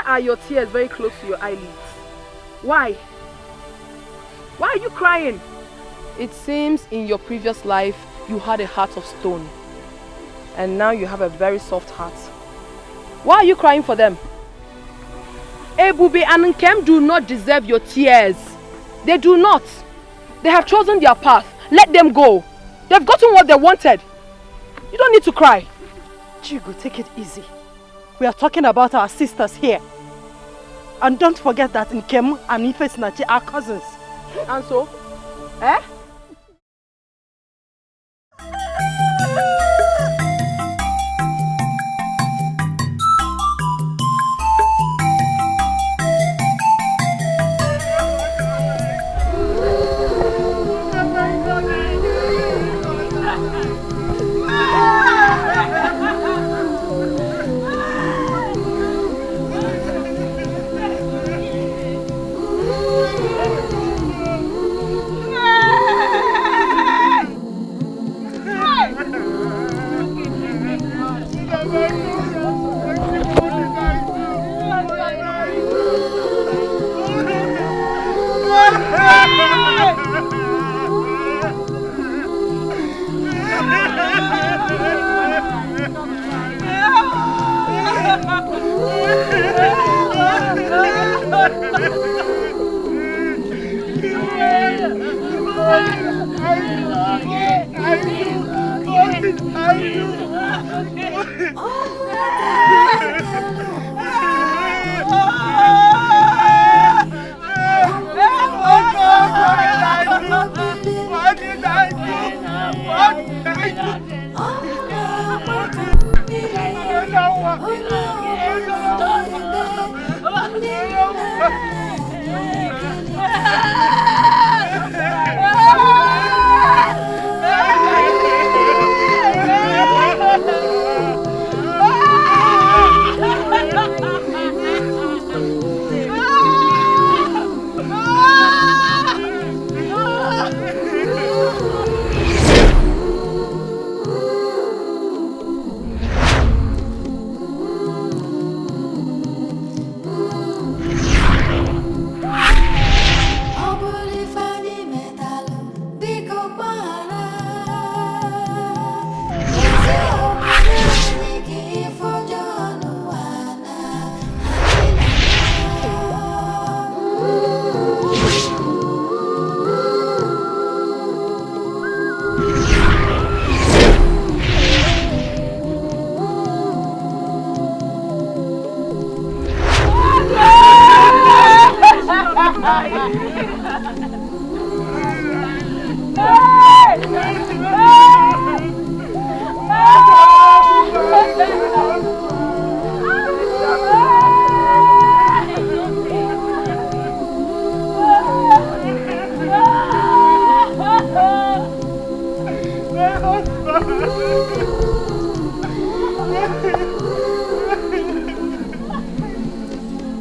are your tears very close to your eyelids? Why? Why are you crying? It seems in your previous life you had a heart of stone. And now you have a very soft heart. Why are you crying for them? Ebubi and Nkem do not deserve your tears. They do not. They have chosen their path. Let them go. They've gotten what they wanted. You don't need to cry. Chigo, take it easy. We are talking about our sisters here. And don't forget that Nkem and Ifesinachi are cousins. And so? Eh?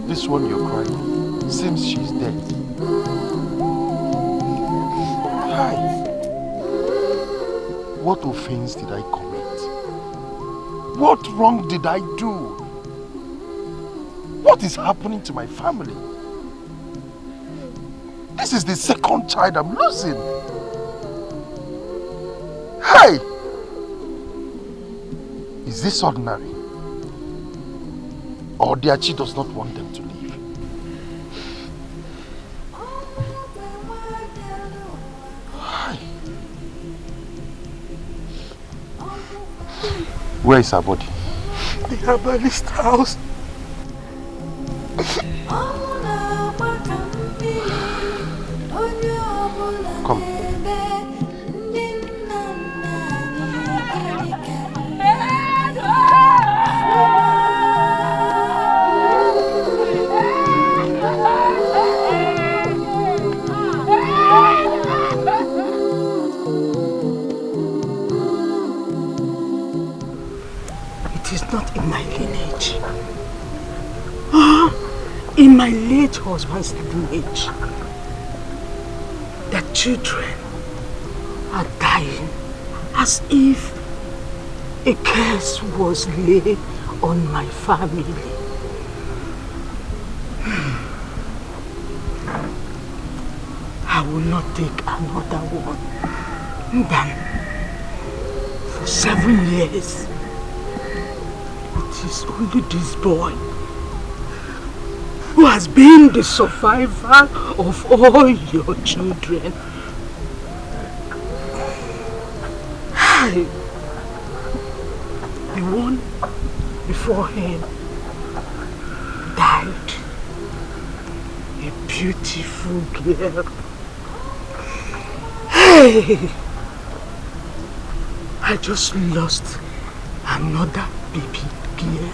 This one you're crying seems she's dead. Hi. What offense did I commit? What wrong did I do? What is happening to my family? This is the second child I'm losing. Hey! Is this ordinary? Or Diachi does not want them to leave? Hi. Where is her body? In her banished house. Come. It is not in my lineage. In my late husband's lineage, the children are dying as if a curse was laid on my family. will not take another one. Then, for 7 years, it is only this boy who has been the survivor of all your children. The one before him died. A beautiful girl. Hey! I just lost another baby girl.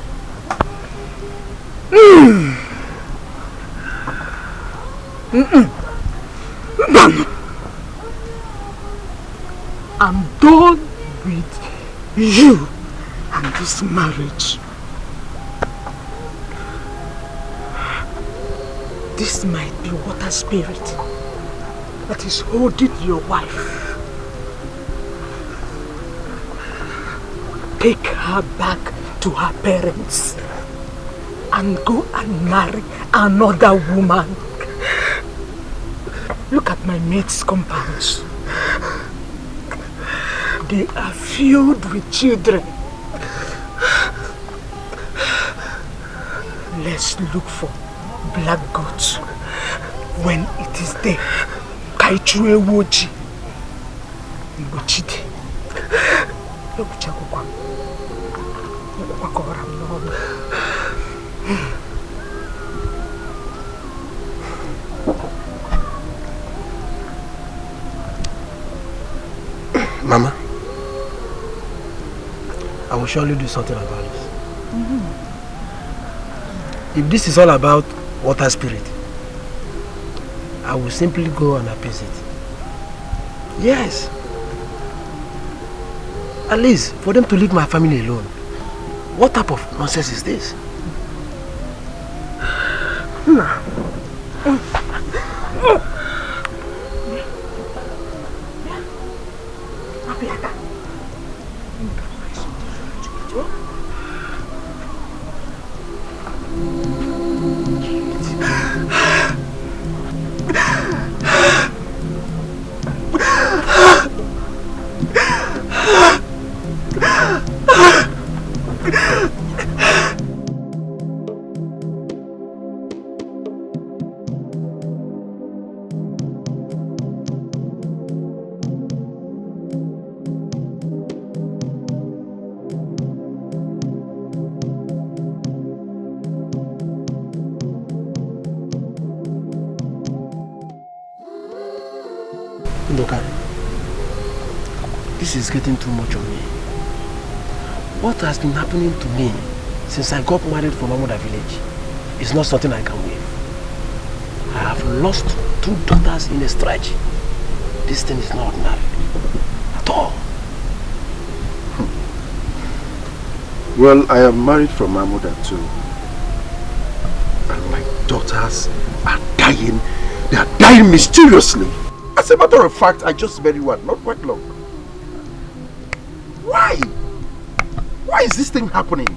I'm done with you and this marriage. This might be water spirit that is holding your wife. Take her back to her parents and go and marry another woman. Look at my mate's compounds. They are filled with children. Let's look for black goats when it is there. Kaichue woji. Mbochide. Uchechukwu. Wakora mnono. Mama, I will surely do something about this. If this is all about water spirit, I will simply go and appease it. Yes. At least for them to leave my family alone. What type of nonsense is this? This is getting too much on me. What has been happening to me since I got married from Amudo village is not something I can waive. I have lost 2 daughters in a stretch. This thing is not ordinary at all. Well, I am married from Amudo too. And my daughters are dying. They are dying mysteriously. As a matter of fact, I just married one, not quite long. Why? Why is this thing happening?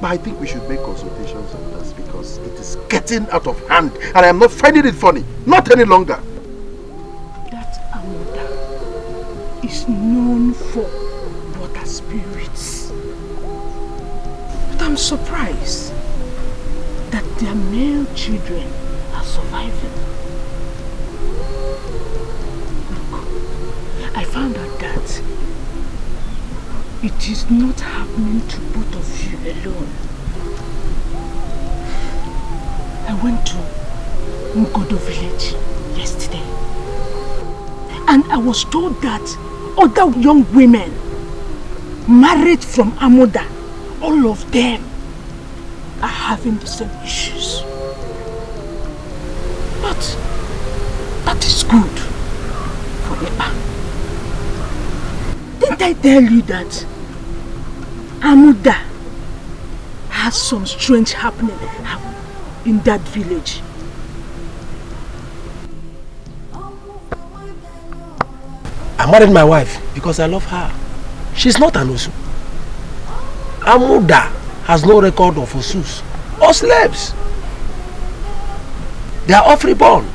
I think we should make consultations on this because it is getting out of hand and I am not finding it funny. Not any longer. That Amudo is known for water spirits. But I'm surprised that their male children are surviving. Look, I found out that it is not happening to both of you alone. I went to Ngodo village yesterday and I was told that other young women married from Amudo, all of them are having the same issues. But that is good for Eba. Didn't I tell you that Amudo has some strange happening in that village? I married my wife because I love her. She's not an Osu. Amudo has no record of Osus or slaves. They are all freeborn.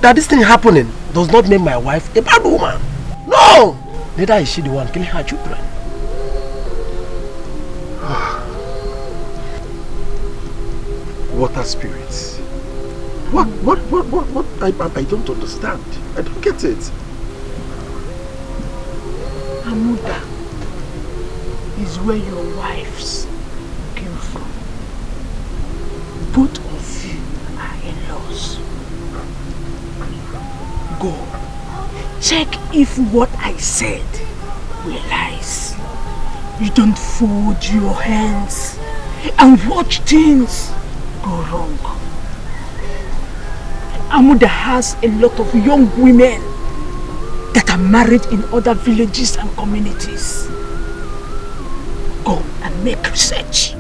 That this thing happening does not make my wife a bad woman. No! Neither is she the one killing her children. Water spirits. What? I don't understand. I don't get it. Amudo is where your wives came from. Both of you are in-laws. Go. Check if what I said were lies. You don't fold your hands and watch things go wrong. Amudo has a lot of young women that are married in other villages and communities. Go and make research.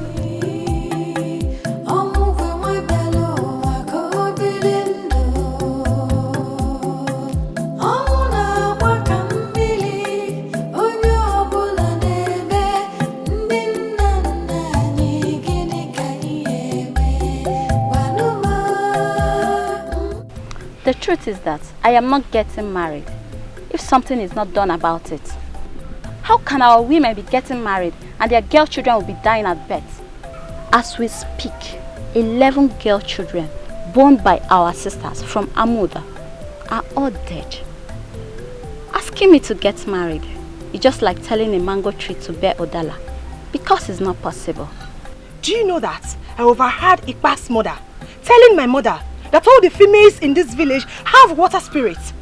The truth is that I am not getting married if something is not done about it. How can our women be getting married and their girl children will be dying at birth? As we speak, 11 girl children born by our sisters from Amudo are all dead. Asking me to get married is just like telling a mango tree to bear Odala, because it's not possible. Do you know that I overheard Ikpa's mother telling my mother that all the females in this village have water spirits?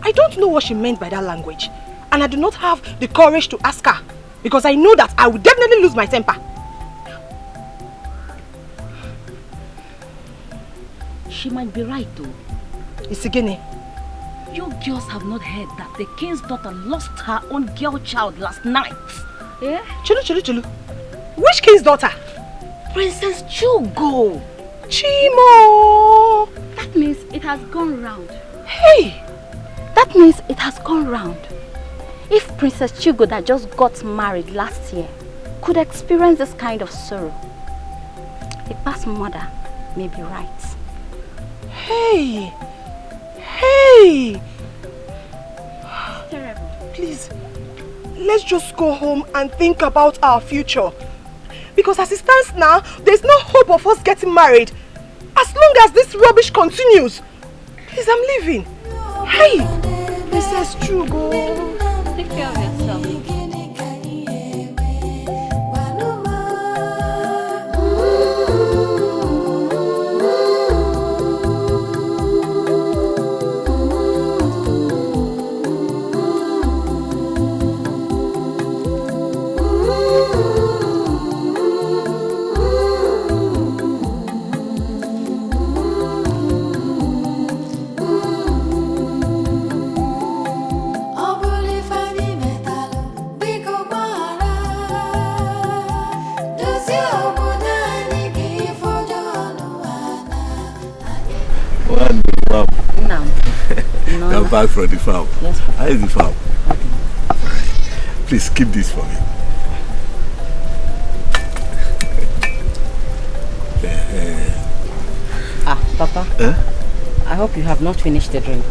I don't know what she meant by that language, and I do not have the courage to ask her, because I know that I will definitely lose my temper. She might be right though. Isigene, you girls have not heard that the king's daughter lost her own girl child last night. Yeah? Chulu. Which king's daughter? Princess Chugo. Chimo! That means it has gone round. Hey! That means it has gone round. If Princess Chugo that just got married last year could experience this kind of sorrow, Ikpa's mother may be right. Hey! Terrible. Please, let's just go home and think about our future. Because as it stands now, there's no hope of us getting married. As long as this rubbish continues. Please, I'm leaving. Hey! Princess Chugo. Take care of yourself. I'm back from the farm. Yes, Papa. How is the farm? Okay. Please keep this for me. Papa. I hope you have not finished the drink.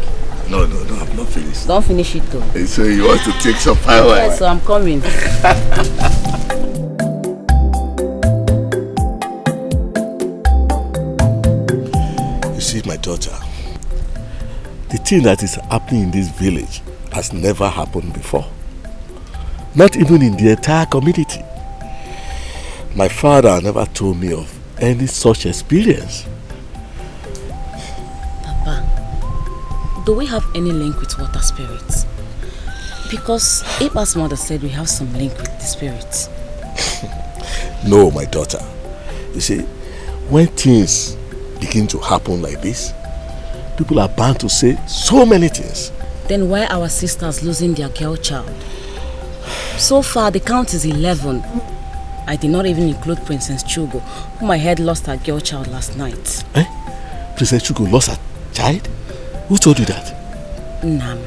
No, I'm not finished. Don't finish it though. So you want to take some power? Yes, so I'm coming. You see, my daughter, the thing that is happening in this village has never happened before. Not even in the entire community. My father never told me of any such experience. Papa, do we have any link with water spirits? Because Ikpa's mother said we have some link with the spirits. No, my daughter. You see, when things begin to happen like this, people are bound to say so many things. Then why are our sisters losing their girl child? So far, the count is 11. I did not even include Princess Chugo, whom I heard lost her girl child last night. Eh? Princess Chugo lost her child? Who told you that? Nam.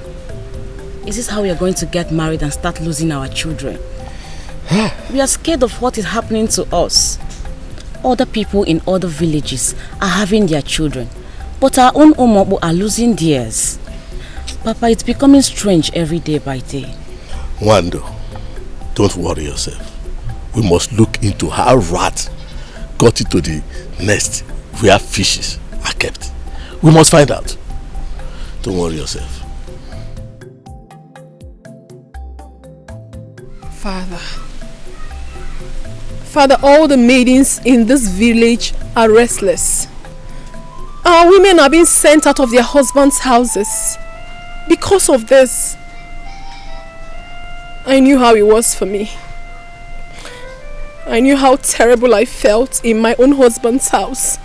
Is this how we are going to get married and start losing our children? We are scared of what is happening to us. Other people in other villages are having their children, but our own Omobo are losing theirs. Papa, it's becoming strange every day by day. Wando, don't worry yourself. We must look into how rats got into the nest where fishes are kept. We must find out. Don't worry yourself. Father, all the maidens in this village are restless. Our women are being sent out of their husbands' houses. Because of this, I knew how it was for me. I knew how terrible I felt in my own husband's house.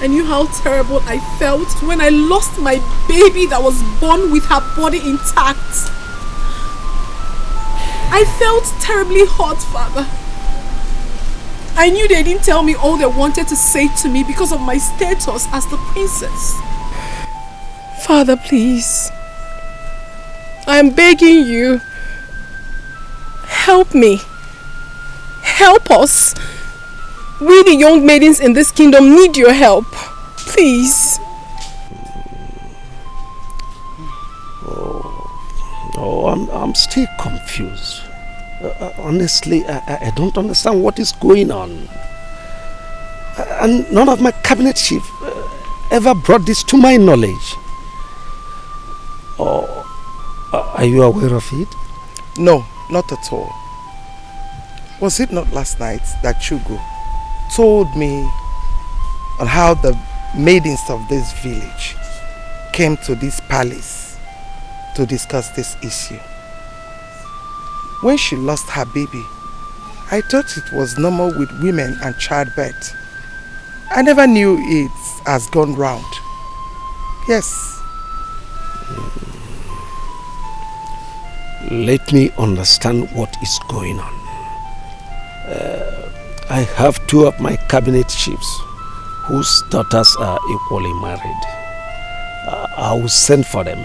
I knew how terrible I felt when I lost my baby that was born with her body intact. I felt terribly hurt, Father. I knew they didn't tell me all they wanted to say to me because of my status as the princess. Father, please. I am begging you. Help me. Help us. We, the young maidens in this kingdom, need your help. Please. I'm still confused. Honestly, I don't understand what is going on. And none of my cabinet chief ever brought this to my knowledge. Are you aware of it? No, not at all. Was it not last night that Chugo told me on how the maidens of this village came to this palace to discuss this issue? When she lost her baby, I thought it was normal with women and childbirth. I never knew it has gone round. Yes. Let me understand what is going on. I have two of my cabinet chiefs whose daughters are equally married. I will send for them.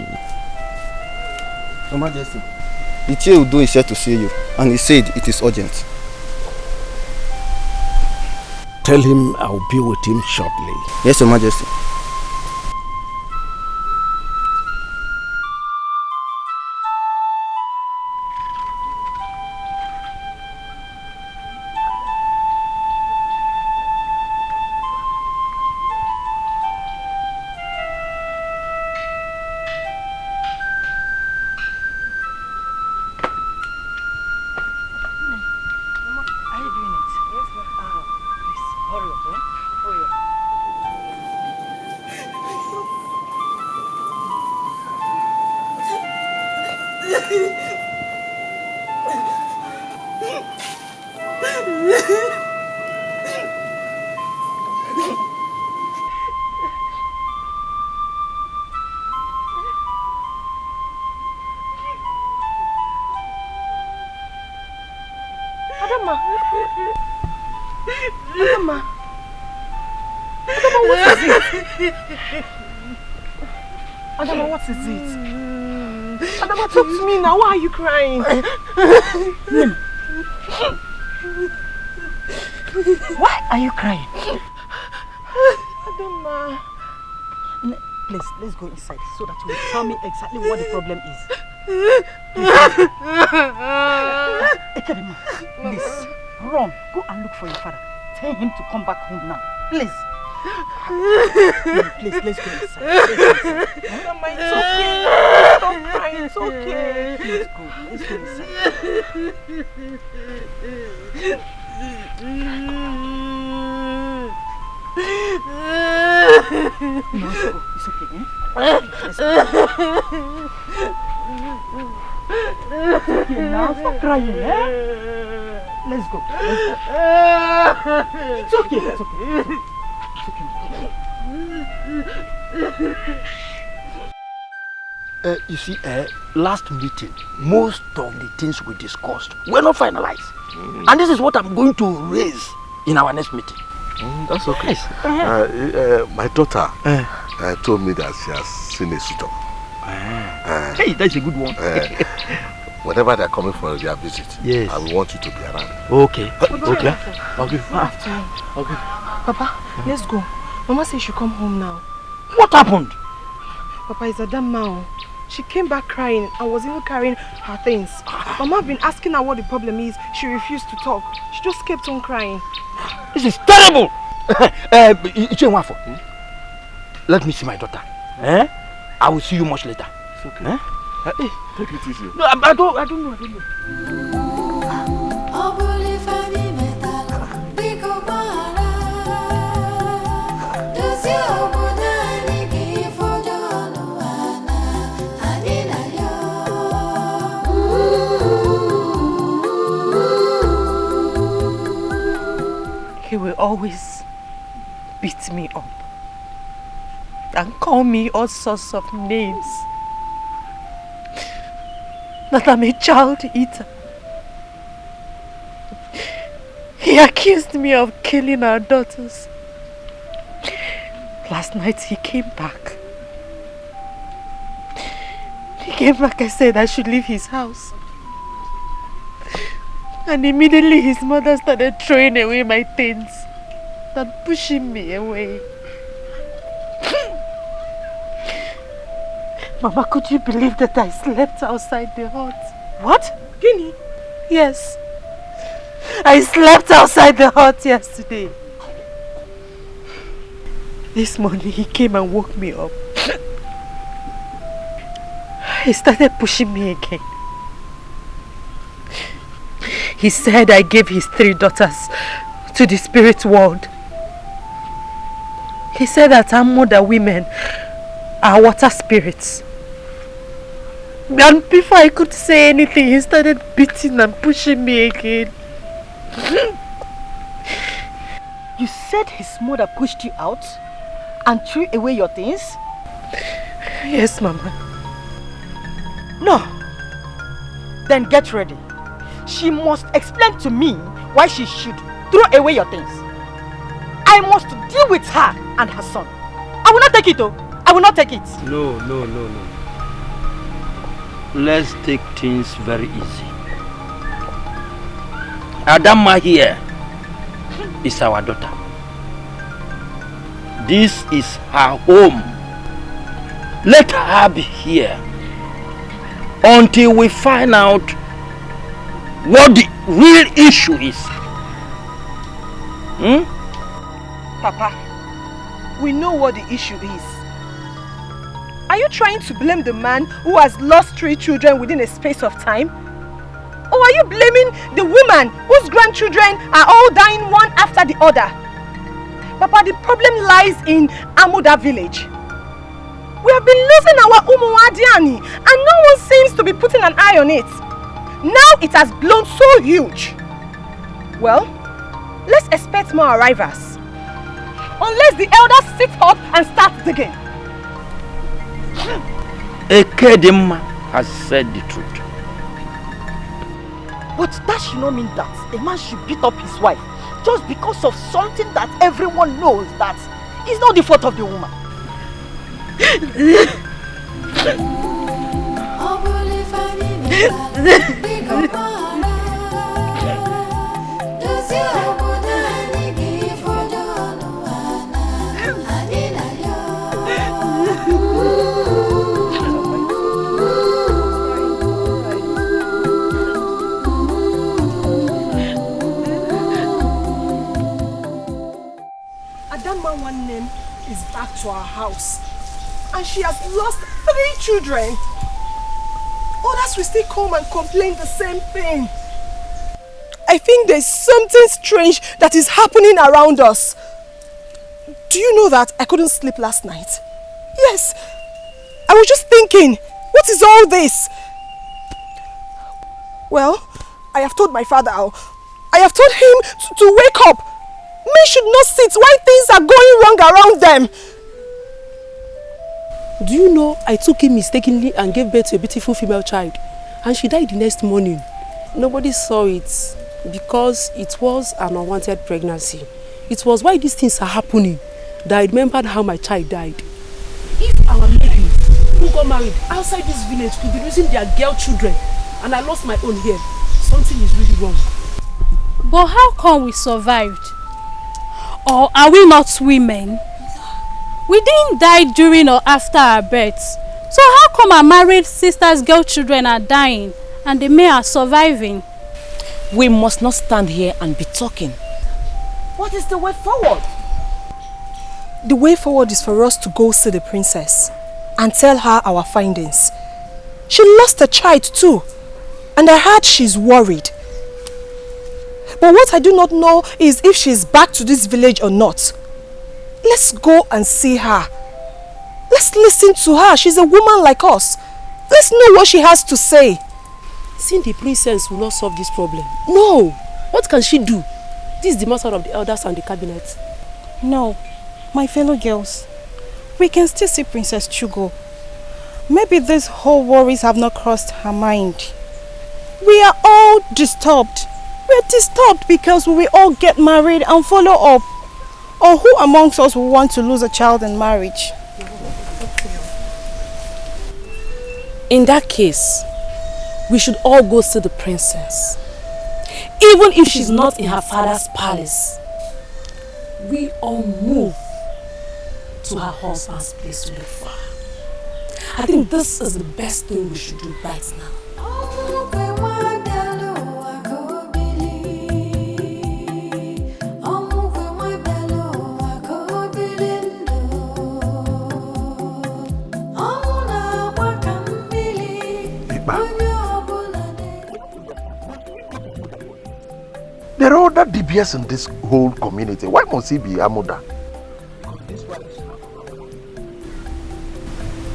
Your Majesty, the chair Udo is here to see you, and he said it is urgent. Tell him I will be with him shortly. Yes, Your Majesty. Adama, what is it? Adama, talk to me now. Why are you crying? Why are you crying? Adama. Please, let's go inside so that you will tell me exactly what the problem is. Ekadima, please, run. Go and look for your father. Tell him to come back home now. Please. Please, let's go inside. Mama, it's okay. Stop crying, it's okay. Let's go inside. No, it's okay, eh? Let's go. It's okay now, stop crying, eh? Let's go. It's okay, it's okay. You see, last meeting, most of the things we discussed were not finalized. And this is what I'm going to raise in our next meeting. That's okay. Yes. My daughter told me that she has seen a suitor. Hey, that's a good one. Whenever they're coming for their visit, yes, I will want you to be around. Okay. Okay. Okay. Papa, let's go. Mama says she should come home now. What happened? Papa, it's Adama. She came back crying and was even carrying her things. Mama had been asking her what the problem is. She refused to talk. She just kept on crying. This is terrible! Let me see my daughter. I will see you much later. It's okay. Take it easy. No, I don't know. He will always beat me up and call me all sorts of names. That I'm a child eater. He accused me of killing our daughters. Last night he came back. I said I should leave his house. And immediately his mother started throwing away my things and pushing me away. Mama, could you believe that I slept outside the hut? What? Guinea? Yes. I slept outside the hut yesterday. This morning he came and woke me up. He started pushing me again. He said I gave his 3 daughters to the spirit world. He said that Amudo women are water spirits. And before I could say anything, he started beating and pushing me again. You said his mother pushed you out and threw away your things? Yes, Mama. No. Then get ready. She must explain to me why she should throw away your things. I must deal with her and her son. I will not take it, though. I will not take it. No. Let's take things very easy. Adama here is our daughter. This is her home. Let her be here until we find out what the real issue is. Papa, we know what the issue is. Are you trying to blame the man who has lost 3 children within a space of time? Or are you blaming the woman whose grandchildren are all dying one after the other? Papa, the problem lies in Amudo village. We have been losing our Umuadiani and no one seems to be putting an eye on it. Now it has blown so huge. Well, let's expect more arrivals. Unless the elders sit up and start digging. Ekedimma has said the truth. But that should not mean that a man should beat up his wife just because of something that everyone knows that is not the fault of the woman. Adama one name is back to our house and she has lost 3 children. Others will still come and complain the same thing. I think there's something strange that is happening around us. Do you know that I couldn't sleep last night? Yes. I was just thinking, what is all this? Well, I have told my father. I have told him to wake up. Men should not sit while things are going wrong around them. Do you know I took him mistakenly and gave birth to a beautiful female child, and she died the next morning. Nobody saw it because it was an unwanted pregnancy. It was why these things are happening that I remembered how my child died. If our ladies who got married outside this village could be losing their girl children and I lost my own here, something is really wrong. But how come we survived? Or are we not women? We didn't die during or after our births. So how come our married sisters' girl children are dying and the men are surviving? We must not stand here and be talking. What is the way forward? The way forward is for us to go see the princess and tell her our findings. She lost a child too, and I heard she's worried. But what I do not know is if she's back to this village or not. Let's go and see her. Let's listen to her. She's a woman like us. Let's know what she has to say. Seeing the princess will not solve this problem. No! What can she do? This is the matter of the elders and the cabinet. No, my fellow girls. We can still see Princess Chugo. Maybe these whole worries have not crossed her mind. We are all disturbed. We are disturbed because we will all get married and follow up. Or who amongst us will want to lose a child in marriage? In that case, we should all go see the princess. Even if she's not in her father's palace, we all move to her husband's place to live for her. I think this is the best thing we should do right now. There are other DBS in this whole community. Why must he be Amuda?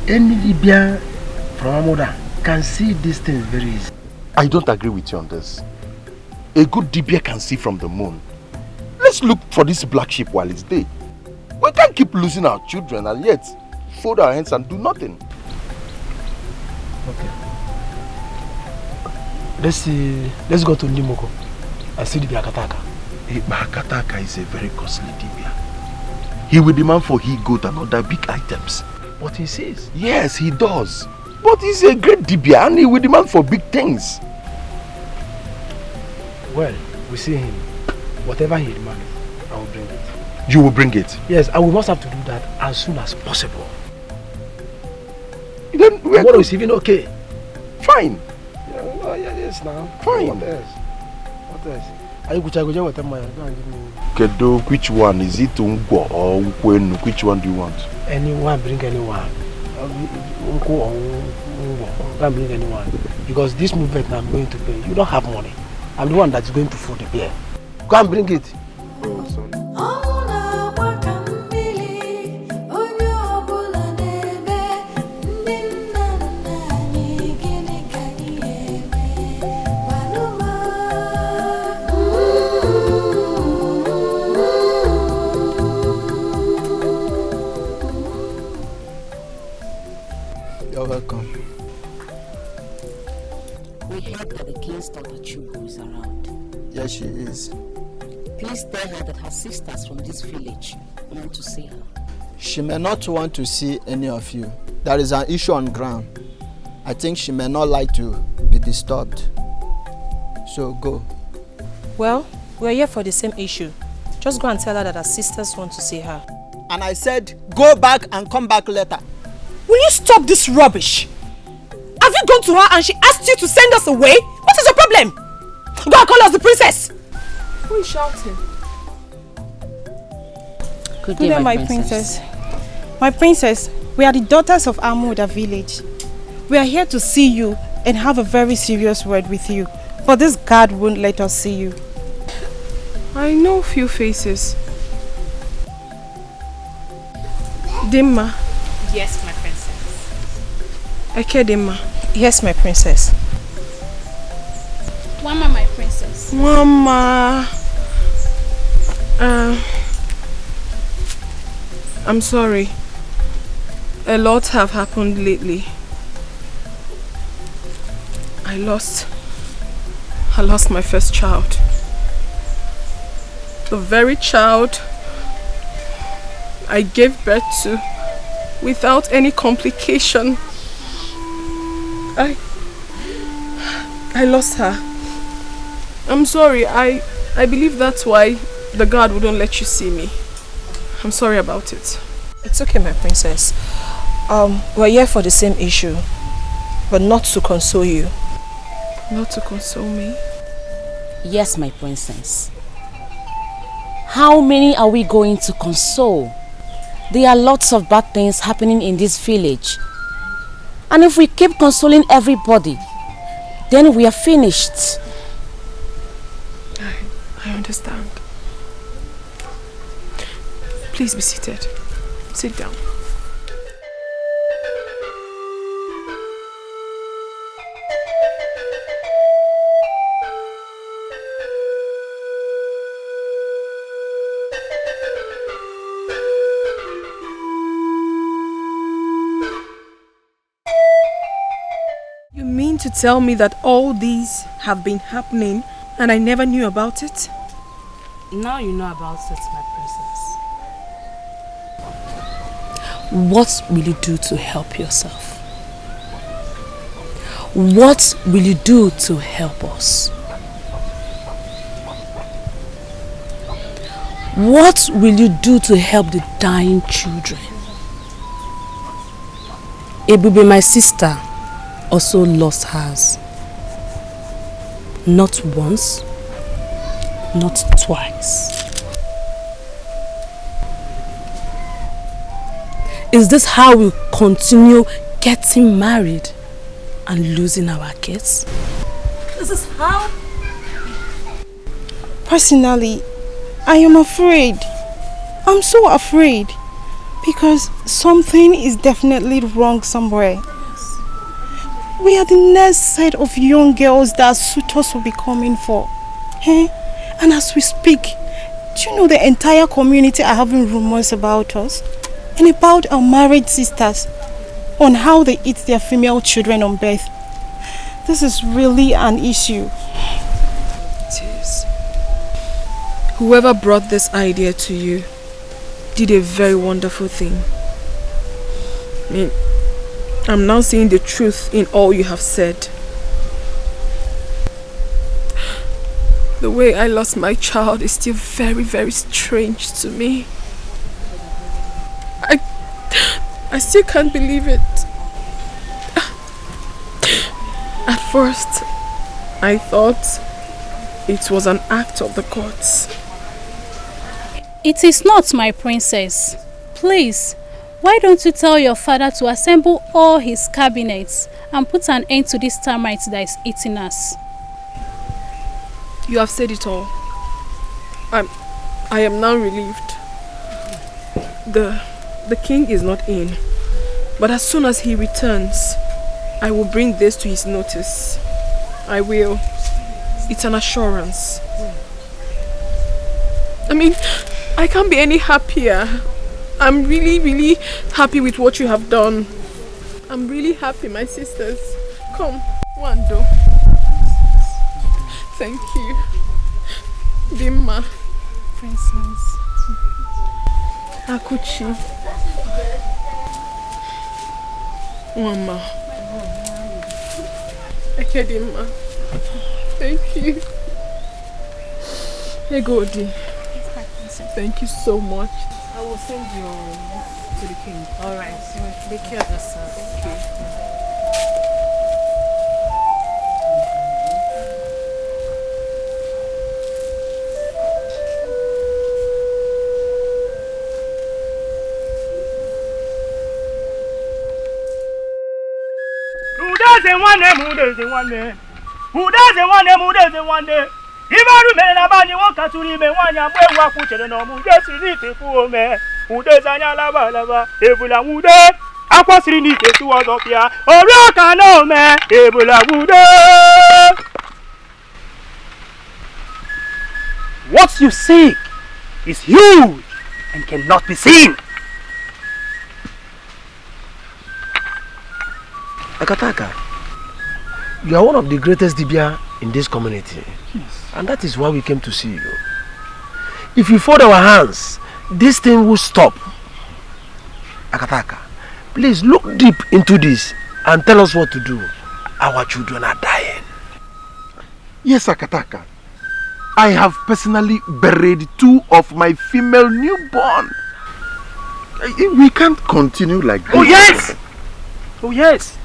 Any DBS from Amuda can see these things very easy. I don't agree with you on this. A good DBS can see from the moon. Let's look for this black sheep while it's day. We can't keep losing our children and yet fold our hands and do nothing. Okay. Let's go to Limoko. I see the Akataka. Akataka is a very costly dibia. He will demand for he goat and other big items. What he says? Yes, he does. But he's a great dibia and he will demand for big things. Well, we see him. Whatever he demands, I will bring it. You will bring it? Yes, and we must have to do that as soon as possible. Then we are tomorrow is even okay. Fine. Yeah, yes now. Fine. What else? Kedo, which one? Is it Ungwo or Ukwenu? Which one do you want? Anyone, bring anyone. Unko or Ungwo, can't bring anyone. Because this movement I'm going to pay, you don't have money. I'm the one that's going to food the beer. Go and bring it. Oh, sorry. Welcome. We heard that the king's daughter Chugo is around. Yes, she is. Please tell her that her sisters from this village want to see her. She may not want to see any of you. There is an issue on ground. I think she may not like to be disturbed. So go. Well, we're here for the same issue. Just go and tell her that her sisters want to see her. And I said, go back and come back later. Will you stop this rubbish? Have you gone to her and she asked you to send us away? What is your problem? Go and call us the princess. Who is shouting? Good day, my princess. My princess, we are the daughters of Amudo village. We are here to see you and have a very serious word with you. But this guard won't let us see you. I know few faces. Dimma. Yes, my princess. Dimma. Yes, my princess. Mama, my princess. Mama. I'm sorry. A lot have happened lately. I lost my first child. The very child I gave birth to without any complication. I lost her. I'm sorry. I believe that's why the guard wouldn't let you see me. I'm sorry about it. It's okay, my princess. We're here for the same issue, but not to console you. Not to console me? Yes, my princess. How many are we going to console? There are lots of bad things happening in this village. And if we keep consoling everybody, then we are finished. I understand. Please be seated. Sit down. You mean to tell me that all these have been happening and I never knew about it? Now you know about it, my princess. What will you do to help yourself? What will you do to help us? What will you do to help the dying children? Ebube, my sister, also lost hers. Not once, not twice. Is this how we continue getting married and losing our kids? This is how? Personally, I am afraid. I'm so afraid. Because something is definitely wrong somewhere. We are the next set of young girls that suitors will be coming for. And as we speak, do you know the entire community are having rumors about us? And about our married sisters on how they eat their female children on birth. This is really an issue. It is. Whoever brought this idea to you did a very wonderful thing. I mean, I'm now seeing the truth in all you have said. The way I lost my child is still very, very strange to me. I still can't believe it. At first, I thought it was an act of the gods. It is not, my princess. Please, why don't you tell your father to assemble all his cabinets and put an end to this termite that is eating us? You have said it all. I am now relieved. The king is not in, but as soon as he returns, I will bring this to his notice. I will. It's an assurance. I mean, I can't be any happier. I'm really, really happy with what you have done. I'm really happy, my sisters. Come, Wando. Thank you. Dimma. Princess. Akuchi. Mama. Ekedimma. Thank you. Hey, Godi. Thank you so much. I will send you to the king. Alright. Take care of yourself. Thank you. Who doesn't want them? Who doesn't want them? Who doesn't want them? Who doesn't want them? Ibaru me na bani woka turi me wanya mwe wa kuchere no mu jesiri te ku me ude zanya laba laba ebula mude akwasiri ni te tu ozofia ori aka no me ebula mude. What you seek is huge and cannot be seen. Akataka, you are one of the greatest Dibia in this community. Yes. And that is why we came to see you. If you fold our hands, this thing will stop. Akataka, please look deep into this and tell us what to do. Our children are dying. Yes, Akataka. I have personally buried 2 of my female newborn. We can't continue like this. Oh yes! Oh yes.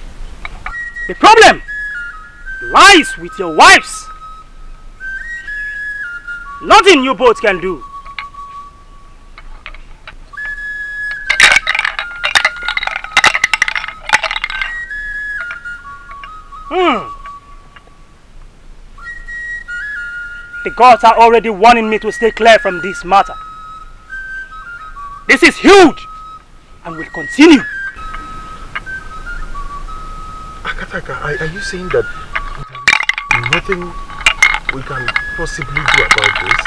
The problem lies with your wives. Nothing you both can do. The gods are already warning me to stay clear from this matter. This is huge and will continue. Akataka, are you saying that nothing we can possibly do about this?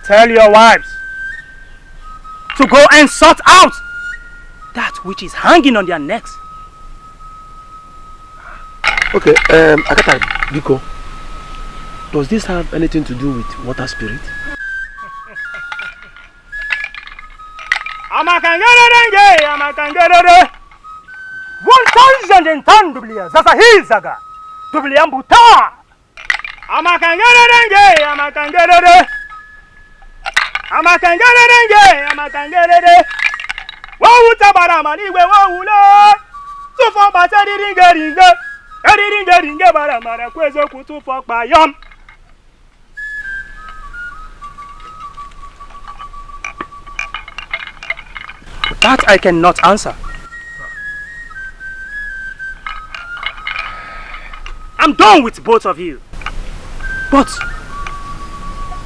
Tell your wives to go and sort out that which is hanging on their necks. Okay, Akata, Biko, does this have anything to do with water spirit? Amakangerere 1000 tan dublia sasa hizaga dublia mbuta amakangerere wawuta barama niwe wawula tufo bateri ringe barama kwezo kutufo payom. That I cannot answer. I'm done with both of you. But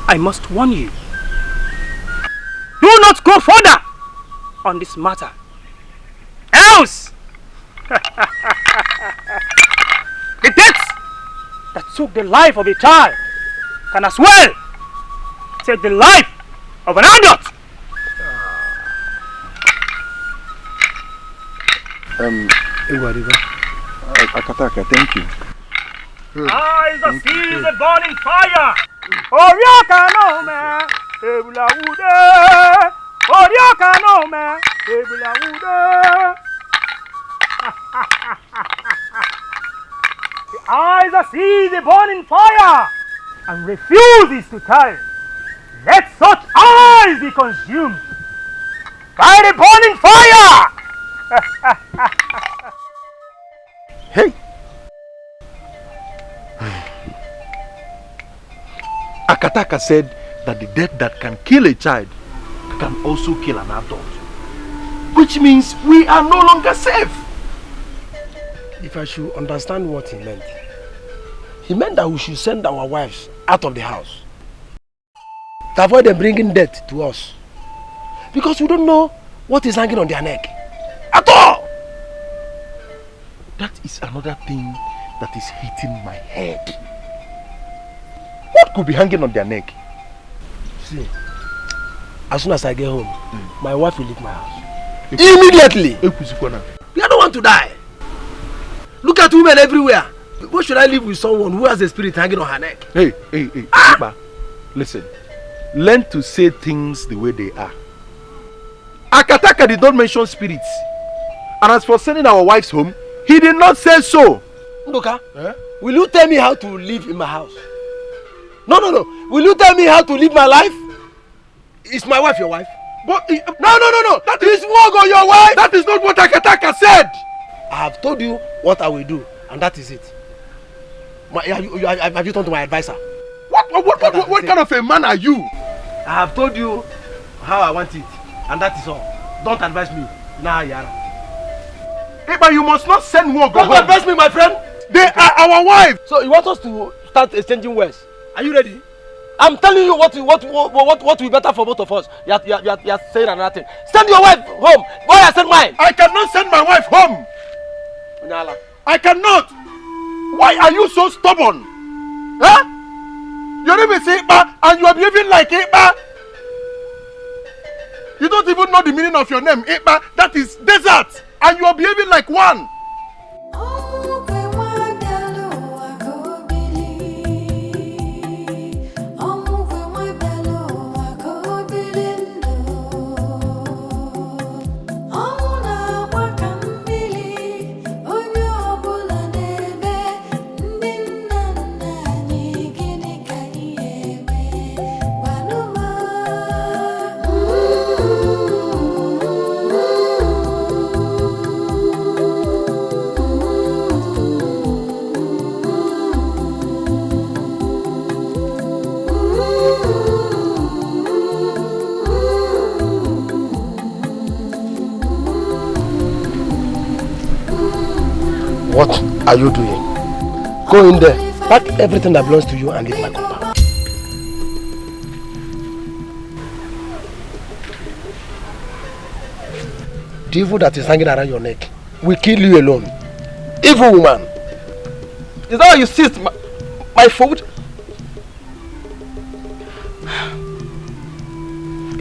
I must warn you. Do not go further on this matter. Else, the death that took the life of a child can as well take the life of an adult. Akataka, thank you. Eyes that see the burning fire. Oriaka no me, ebula ude. Oriaka no me, ebula ude. The eyes that see the burning fire and refuses to turn. Let such eyes be consumed by the burning fire. Hey! Akataka said that the death that can kill a child can also kill an adult. Which means we are no longer safe. If I should understand what he meant that we should send our wives out of the house to avoid them bringing death to us. Because we don't know what is hanging on their neck at all. That is another thing that is hitting my head. What could be hanging on their neck? See, as soon as I get home, my wife will leave my house. Immediately! We don't want to die. Look at women everywhere. Why should I live with someone who has a spirit hanging on her neck? Hey, Iba, listen. Learn to say things the way they are. Akataka did not mention spirits. And as for sending our wives home, he did not say so. Ndoka, will you tell me how to live in my house? No. Will you tell me how to live my life? Is my wife your wife? But no. That is Wogo, your wife. That is not what Akataka said. I have told you what I will do, and that is it. Have you talked to my advisor? What kind of a man are you? I have told you how I want it, and that is all. Don't advise me. Nah, Yara. Hey, but you must not send Wogo home. Don't advise me, my friend. They are our wives. So you want us to start exchanging words? Are you ready? I'm telling you what will be better for both of us. You are saying another thing. Send your wife home. Why I send mine? I cannot send my wife home. Nyala. I cannot. Why are you so stubborn? Huh? Your name is Iba and you are behaving like Iba. You don't even know the meaning of your name, Iba. That is desert. And you are behaving like one. What are you doing? Go in there, pack everything that belongs to you and leave my compound. The evil that is hanging around your neck will kill you alone. Evil woman! Is that how you seized my food?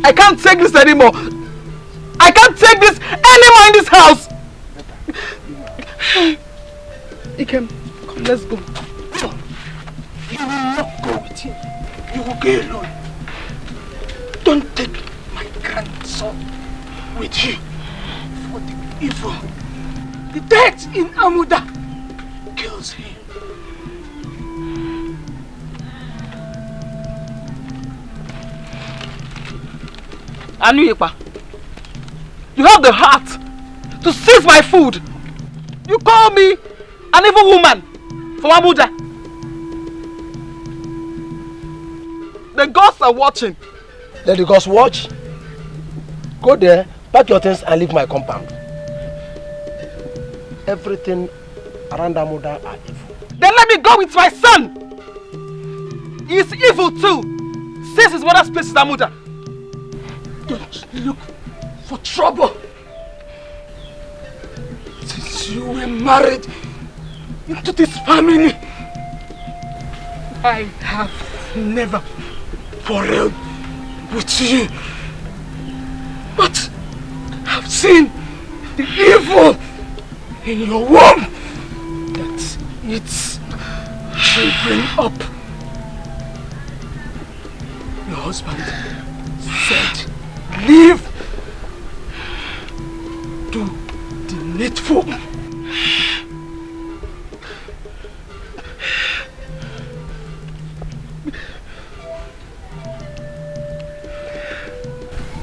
I can't take this anymore! I can't take this anymore in this house! Ikem, come, let's go. You will not go with him. You will go alone. Don't take my grandson with you. For the evil, the death in Amudo kills him. Anuyepa, you have the heart to seize my food. You call me an evil woman from Amudo. The gods are watching. Let the gods watch. Go there, pack your things and leave my compound. Everything around Amudo are evil. Then let me go with my son. He is evil too, since his mother's place is Amudo. Don't look for trouble. Since you were married into this family, I have never quarreled with you. But I've seen the evil in your womb that eats children up. Your husband said, leave, do the needful.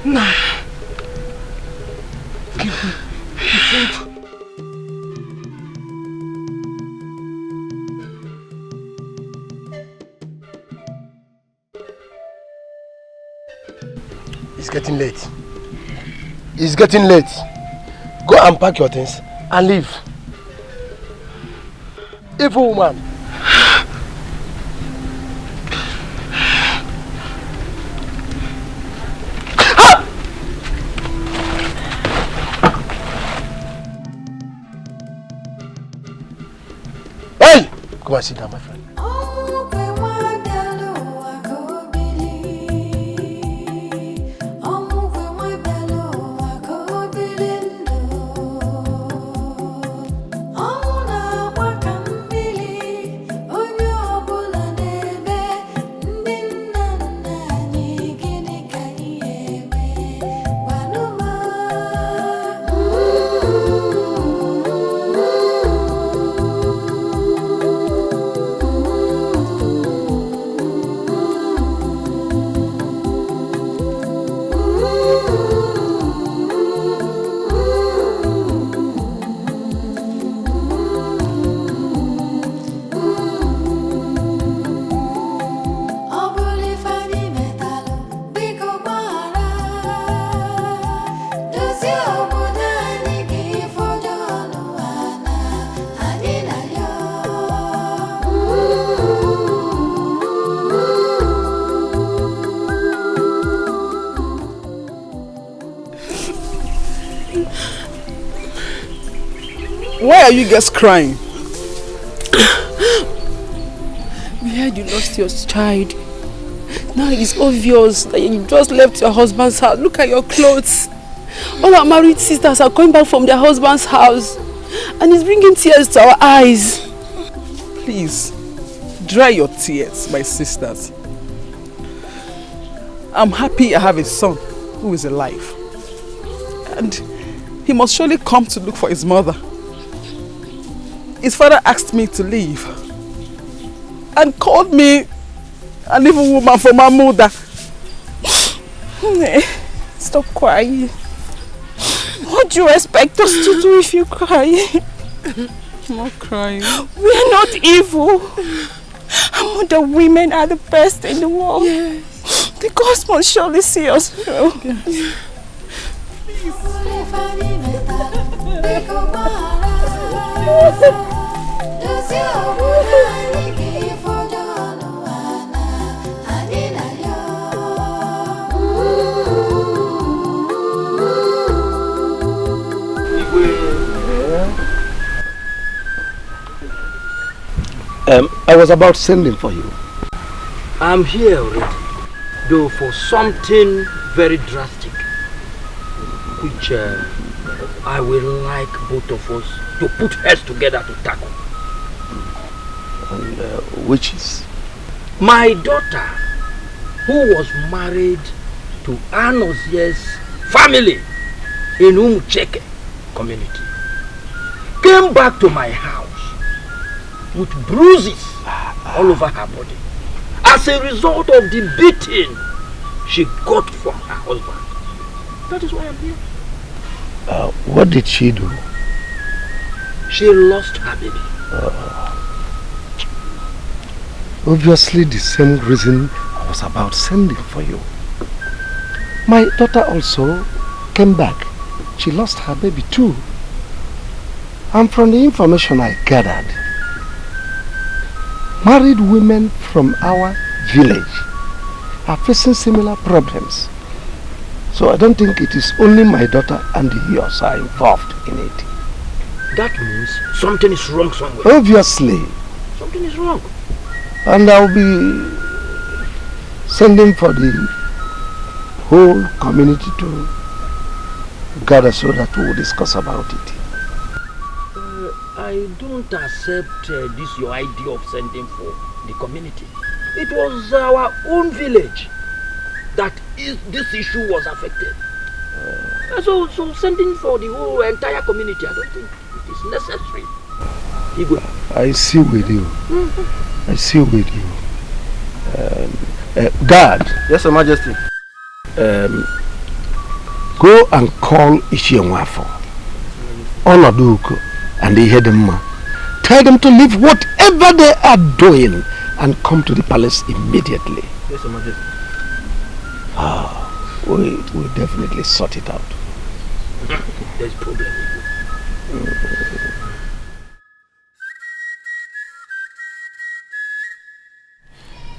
Now, give me the food. It's getting late. It's getting late. Go and pack your things and leave. Evil woman. Hey! Come and sit down, my friend. Why are you guys crying? We heard you lost your child. Now it's obvious that you just left your husband's house. Look at your clothes. All our married sisters are coming back from their husband's house. And it's bringing tears to our eyes. Please, dry your tears, my sisters. I'm happy I have a son who is alive. And he must surely come to look for his mother. His father asked me to leave and called me an evil woman from Amudo. Stop crying. What do you expect us to do if you cry? I'm not crying. We are not evil. Amudo women are the best in the world. Yes. The gods must surely see us through. Yes. Please. I was about sending for you. I'm here already, though for something very drastic, which I will like both of us to put heads together to tackle. And which is? My daughter, who was married to Anozie's family in Uchechukwu community, came back to my house with bruises all over her body as a result of the beating she got from her husband. That is why I'm here. What did she do? She lost her baby. Obviously the same reason I was about sending for you. My daughter also came back. She lost her baby too. And from the information I gathered, married women from our village are facing similar problems. So I don't think it is only my daughter and yours are involved in it. That means something is wrong somewhere. Obviously. Something is wrong. And I'll be sending for the whole community to gather so that we will discuss about it. I don't accept this your idea of sending for the community. It was our own village that this issue was affected. So sending for the whole entire community, I don't think it is necessary. I see with you. I see with you. God. Yes, Your Majesty. Go and call Nwatu, Onaduko, and the Hedemma. Tell them to leave whatever they are doing and come to the palace immediately. Yes, Your Majesty. We'll definitely sort it out. There's a problem.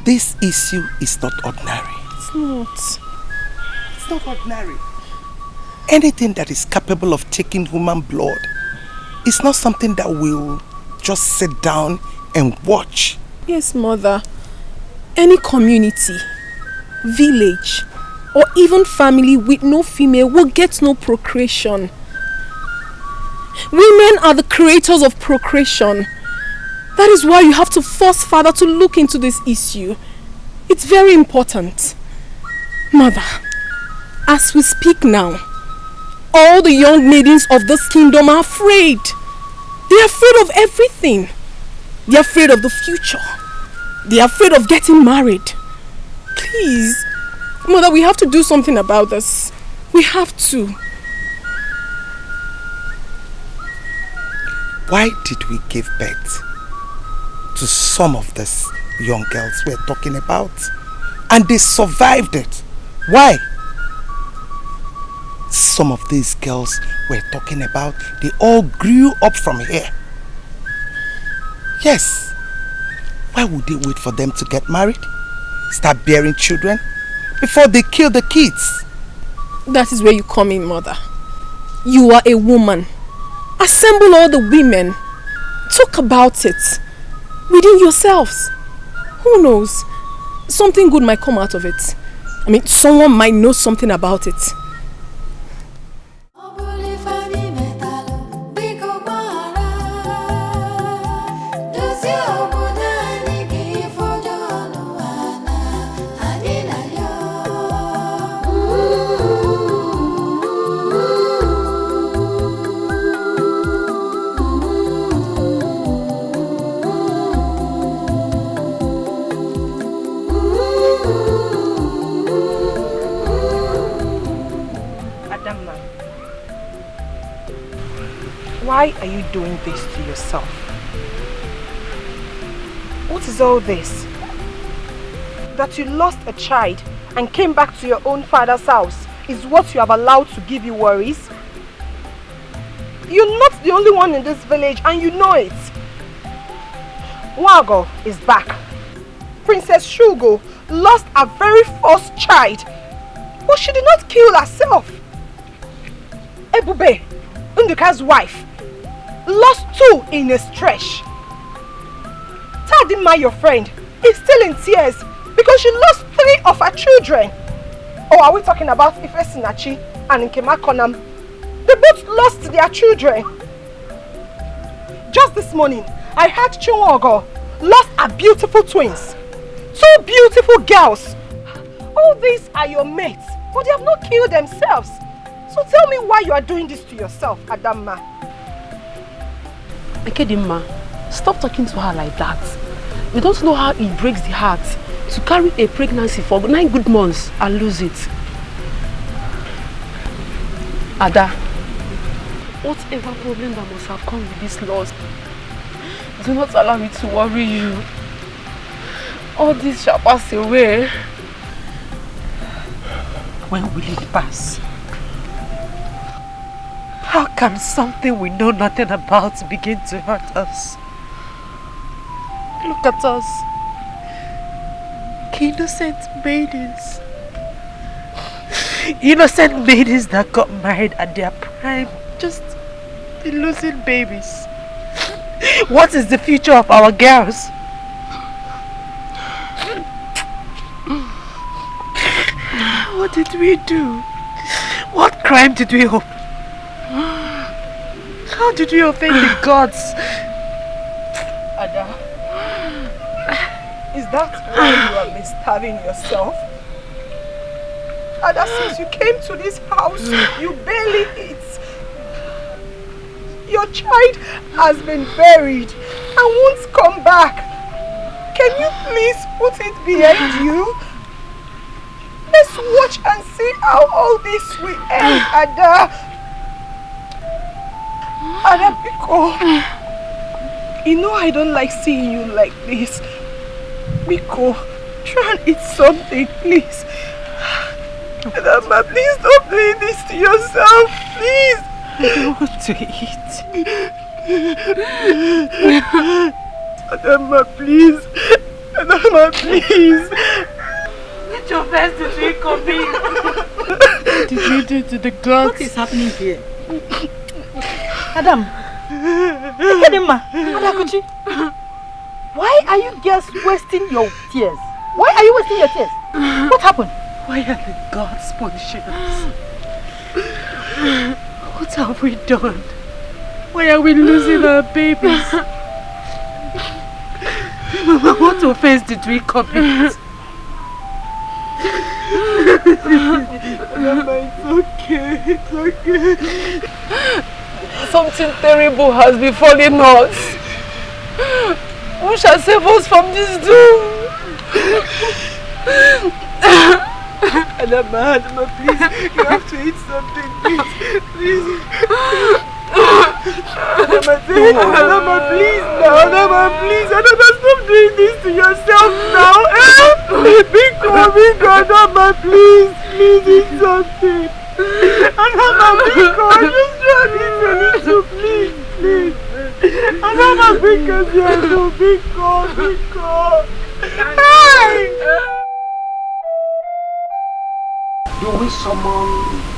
This issue is not ordinary. It's not. It's not ordinary. Anything that is capable of taking human blood is not something that we'll just sit down and watch. Yes, Mother. Any community, village, or even family with no female will get no procreation. Women are the creators of procreation. That is why you have to force Father to look into this issue. It's very important. Mother, as we speak now, all the young maidens of this kingdom are afraid. They are afraid of everything. They are afraid of the future. They are afraid of getting married. Please, Mother, we have to do something about this. We have to. Why did we give birth to some of these young girls we're talking about? And they survived it. Why? Some of these girls we're talking about, they all grew up from here. Yes. Why would they wait for them to get married? Start bearing children before they kill the kids? That is where you come in, Mother. You are a woman. Assemble all the women. Talk about it. Within yourselves. Who knows? Something good might come out of it. I mean, someone might know something about it. Why are you doing this to yourself? What is all this? That you lost a child and came back to your own father's house is what you have allowed to give you worries? You're not the only one in this village and you know it. Nwago is back. Princess Shugo lost her very first child, but she did not kill herself. Ebube, Nduka's wife, lost 2 in a stretch. Tadima, your friend, is still in tears because she lost 3 of her children. Or are we talking about Ifesinachi and Nkema Konam? They both lost their children. Just this morning, I heard Chunwogo lost her beautiful twins. 2 beautiful girls. All these are your mates, but they have not killed themselves. So tell me why you are doing this to yourself, Adamma. Ekedimma, stop talking to her like that. You don't know how it breaks the heart to carry a pregnancy for 9 good months and lose it. Ada, whatever problem that must have come with this loss, do not allow me to worry you. All this shall pass away. When will it pass? How can something we know nothing about begin to hurt us? Look at us. Innocent maidens. Innocent maidens that got married at their prime, just losing babies. What is the future of our girls? What did we do? What crime did we offend? How did we offend the gods? Ada, is that why you have been starving yourself? Ada, since you came to this house, you barely eat. Your child has been buried and won't come back. Can you please put it behind you? Let's watch and see how all this will end, Ada. Ada, Biko, you know I don't like seeing you like this. Biko, try and eat something, please. Adama, please stop doing this to yourself, please. I don't want to eat. Adama, please. Adama, please. Get your best to drink of me. What did you do to the gods? What is happening here? Adam, Ekedimma, Adakuchi, why are you girls wasting your tears? Why are you wasting your tears? What happened? Why are the gods punishing us? What have we done? Why are we losing our babies? What offense did we commit? It's okay, it's okay. Something terrible has befallen us. Who shall save us from this doom? Adama, please, you have to eat something, please. Adama, please now, Adama, please. Adama, stop doing this to yourself now. Biko, Adama, please eat something. Adama, Biko, just try this a little, please. Adama, Biko. Hey! Do we summon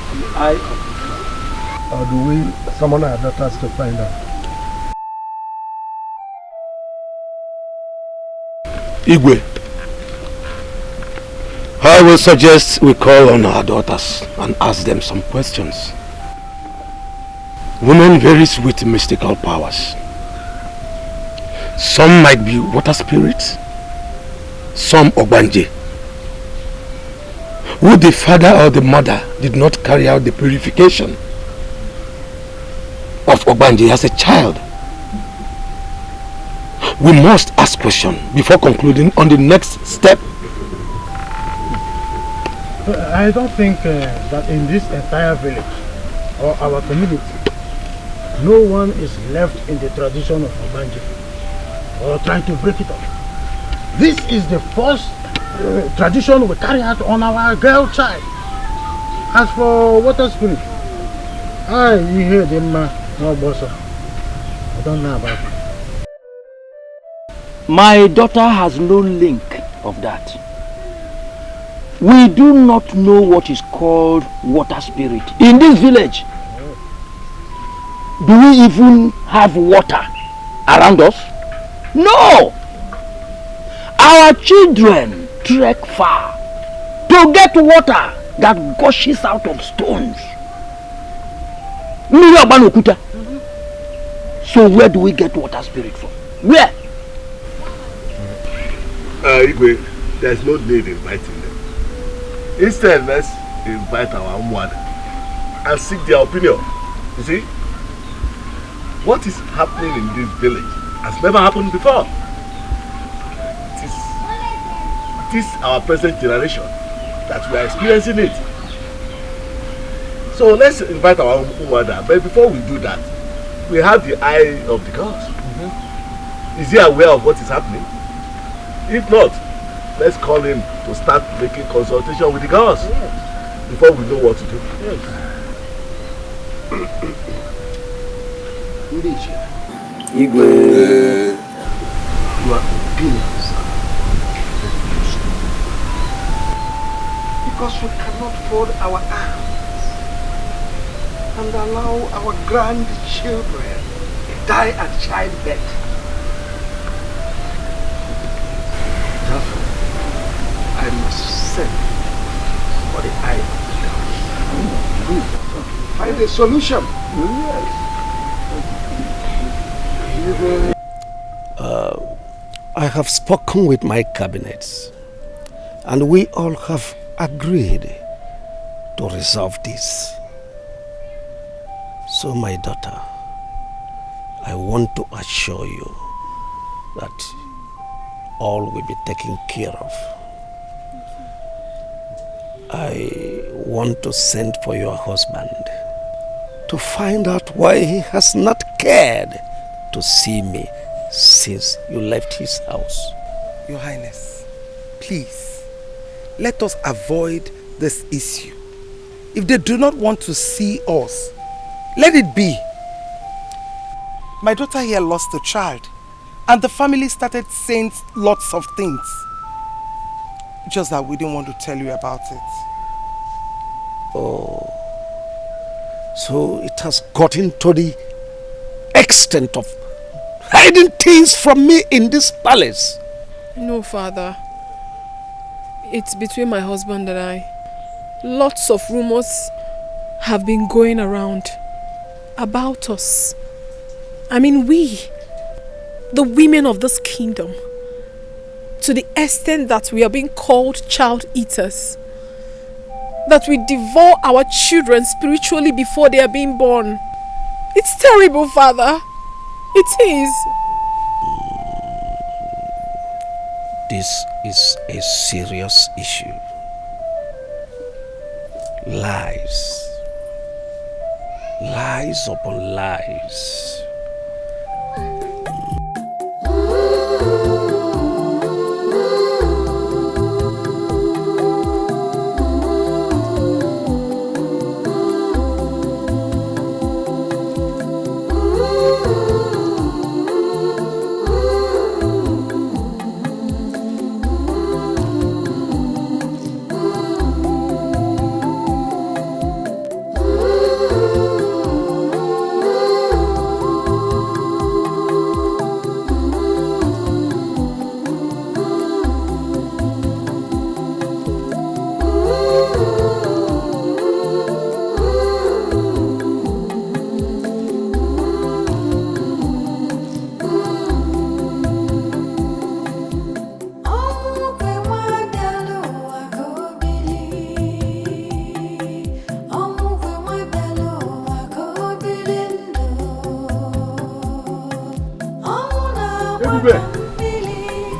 the eye of the God? Or do we summon our daughters to find out? Igwe, I will suggest we call on our daughters and ask them some questions. Women vary with mystical powers. Some might be water spirits, some Ogbanje. Who the father or the mother did not carry out the purification of Ogbanje as a child. We must ask questions before concluding on the next step. I don't think that in this entire village or our community, no one is left in the tradition of Ogbanje or trying to break it up. This is the first tradition we carry out on our girl child. As for water spirit, you hear them, no boss. I don't know about it. My daughter has no link of that. We do not know what is called water spirit in this village. Do we even have water around us? No! Our children trek far to get water that gushes out of stones. So where do we get water spirit from? Where? Igwe, there's no need inviting them. Instead, let's invite our mother and seek their opinion. You see, what is happening in this village has never happened before. It is our present generation that we are experiencing it. So let's invite our mother, but before we do that, we have the eye of the gods. Is he aware of what is happening? If not, let's call him to start making consultation with the gods before we know what to do. Igwe, your opinions because we cannot fold our arms and allow our grandchildren die at childbirth. Therefore, I must send for the eye of the gods. Find a solution. I have spoken with my cabinets, and we all have agreed to resolve this. So, my daughter, I want to assure you that all will be taken care of. I want to send for your husband to find out why he has not cared to see me since you left his house. Your Highness, please, let us avoid this issue. If they do not want to see us, let it be. My daughter here lost a child, and the family started saying lots of things. Just that we didn't want to tell you about it. Oh, so it has gotten to the extent of hiding things from me in this palace. No, Father. It's between my husband and I. Lots of rumors have been going around about us. I mean, we, the women of this kingdom, to the extent that we are being called child eaters, that we devour our children spiritually before they are being born. It's terrible, Father. It is. This is a serious issue. Lies. Lies upon lies.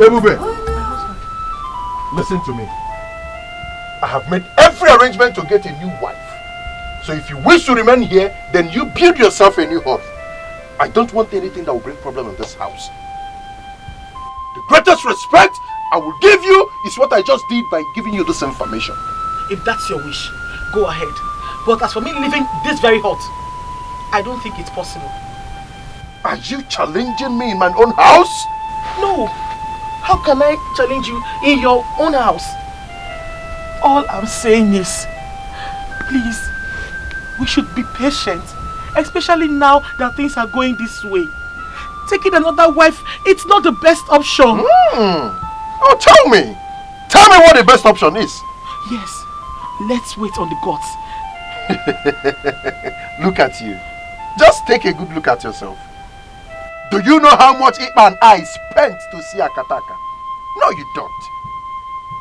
Ebube, listen to me. I have made every arrangement to get a new wife. So if you wish to remain here, then you build yourself a new home. I don't want anything that will bring problem in this house. The greatest respect I will give you is what I just did by giving you this information. If that's your wish, go ahead. But as for me leaving this very hut, I don't think it's possible. Are you challenging me in my own house? No, How can I challenge you in your own house? All I'm saying is, please, we should be patient, especially now that things are going this way. Taking another wife, it's not the best option. Oh, tell me what the best option is. Yes, let's wait on the gods. Look at you. Just take a good look at yourself. Do you know how much Ikpa and I spent to see Akataka? No, you don't.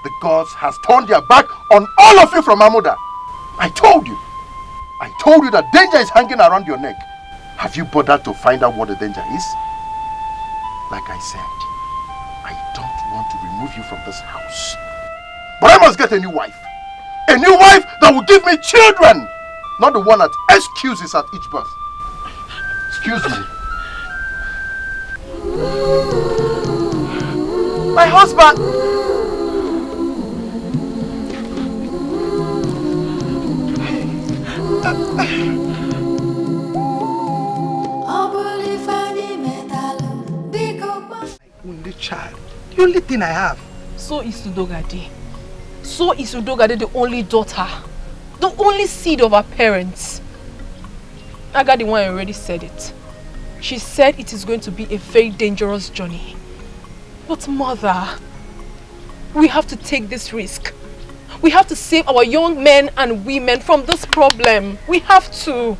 The gods has turned their back on all of you from Amuda. I told you that danger is hanging around your neck. Have you bothered to find out what the danger is? Like I said, I don't want to remove you from this house. But I must get a new wife. A new wife that will give me children. Not the one that excuses at each birth. Excuse me. My husband! Only child. The only thing I have. So is Udogade. So is Udogade the only daughter. The only seed of our parents. Aga the one already said it. She said it is going to be a very dangerous journey. But mother, we have to take this risk. We have to save our young men and women from this problem. We have to.